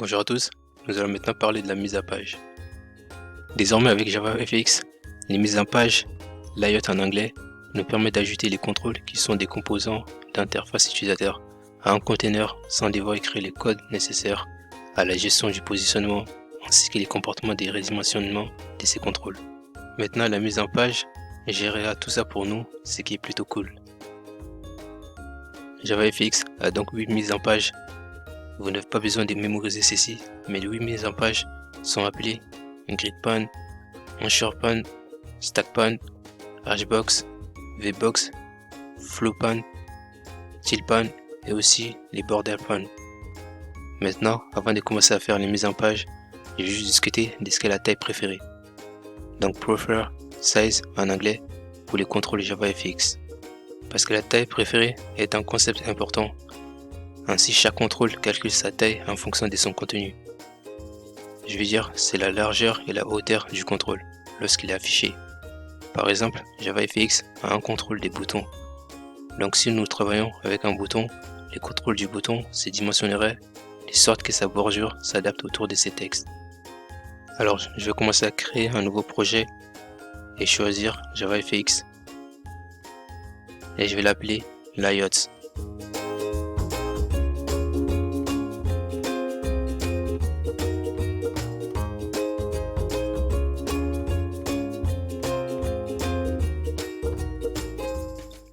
Bonjour à tous, nous allons maintenant parler de la mise à page. Désormais avec JavaFX, les mises à page, layout en anglais, nous permet d'ajouter les contrôles qui sont des composants d'interface utilisateur à un container sans devoir écrire les codes nécessaires à la gestion du positionnement ainsi que les comportements des redimensionnements de ces contrôles. Maintenant la mise en page gérera tout ça pour nous, ce qui est plutôt cool. JavaFX a donc 8 mises en page. Vous n'avez pas besoin de mémoriser ceci, mais les 8 mises en page sont appelées gridpan, anchorepan, stackpan, hashbox, vbox, flowpan, tilpan et aussi les borderpan. Maintenant, avant de commencer à faire les mises en page, je vais juste discuter de ce qu'est la taille préférée. Donc prefer size en anglais pour les contrôles JavaFX. Parce que la taille préférée est un concept important. Ainsi, chaque contrôle calcule sa taille en fonction de son contenu. Je veux dire, c'est la largeur et la hauteur du contrôle lorsqu'il est affiché. Par exemple, JavaFX a un contrôle des boutons. Donc si nous travaillons avec un bouton, les contrôles du bouton se dimensionneraient de sorte que sa bordure s'adapte autour de ces textes. Alors, je vais commencer à créer un nouveau projet et choisir JavaFX. Et je vais l'appeler layouts.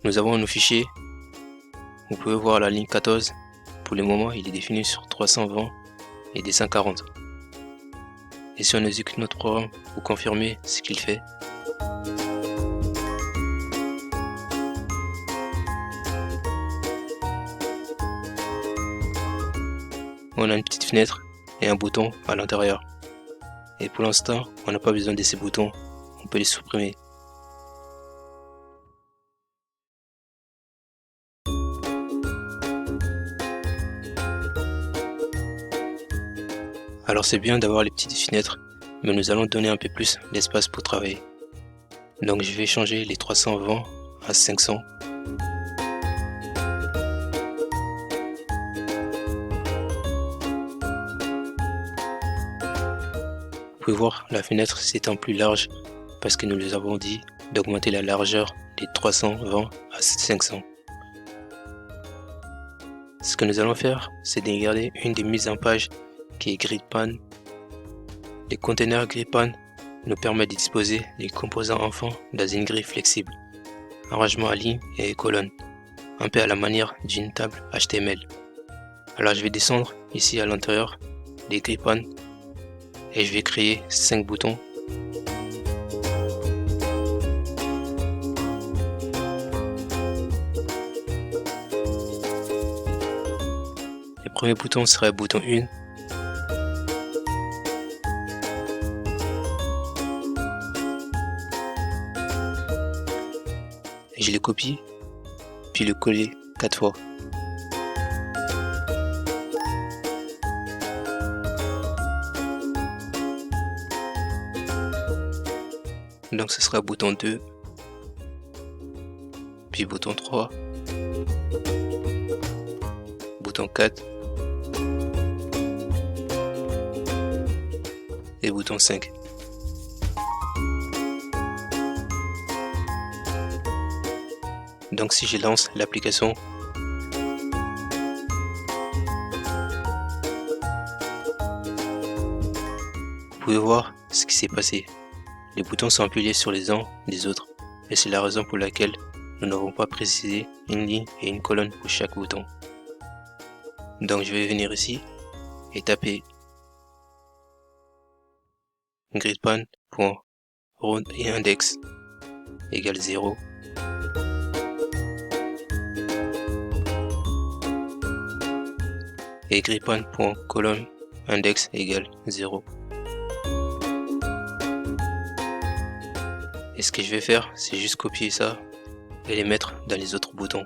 Nous avons nos fichiers. Vous pouvez voir la ligne 14. Pour le moment, il est défini sur 320 et 240. Et si on exécute notre programme pour confirmer ce qu'il fait, on a une petite fenêtre et un bouton à l'intérieur. Et pour l'instant, on n'a pas besoin de ces boutons. On peut les supprimer. Alors c'est bien d'avoir les petites fenêtres, mais nous allons donner un peu plus d'espace pour travailler. Donc je vais changer les 320 à 500. Vous pouvez voir, la fenêtre s'étend plus large parce que nous les avons dit d'augmenter la largeur des 320 à 500. Ce que nous allons faire, c'est de regarder une des mises en page qui est gridpan. Les containers gridpan nous permettent de disposer les composants enfants dans une grille flexible, arrangement à ligne et colonne, un peu à la manière d'une table HTML. Alors je vais descendre ici à l'intérieur des gridpan et je vais créer 5 boutons. Le premier bouton sera le bouton 1. Je le copie, puis le coller 4 fois. Donc ce sera bouton 2, puis bouton 3, bouton 4 et bouton 5. Donc si je lance l'application, vous pouvez voir ce qui s'est passé. Les boutons sont empilés sur les uns des autres et c'est la raison pour laquelle nous n'avons pas précisé une ligne et une colonne pour chaque bouton. Donc je vais venir ici et taper gridpan.roundIndex égale 0. Et gridpan.columnIndex égale 0. Et ce que je vais faire, c'est juste copier ça et les mettre dans les autres boutons.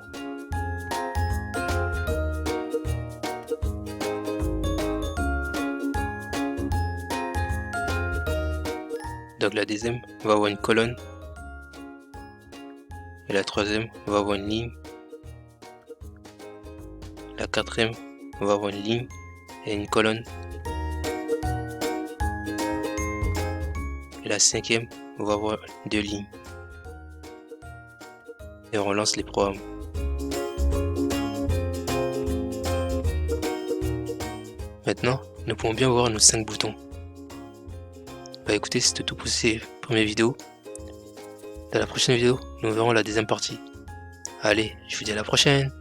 Donc la deuxième va avoir une colonne et la troisième va avoir une ligne. La quatrième, on va avoir une ligne et une colonne. Et la cinquième, on va avoir 2 lignes. Et on relance les programmes. Maintenant, nous pouvons bien voir nos 5 boutons. Bah écoutez, c'était tout pour ces premières vidéos. Dans la prochaine vidéo, nous verrons la deuxième partie. Allez, je vous dis à la prochaine!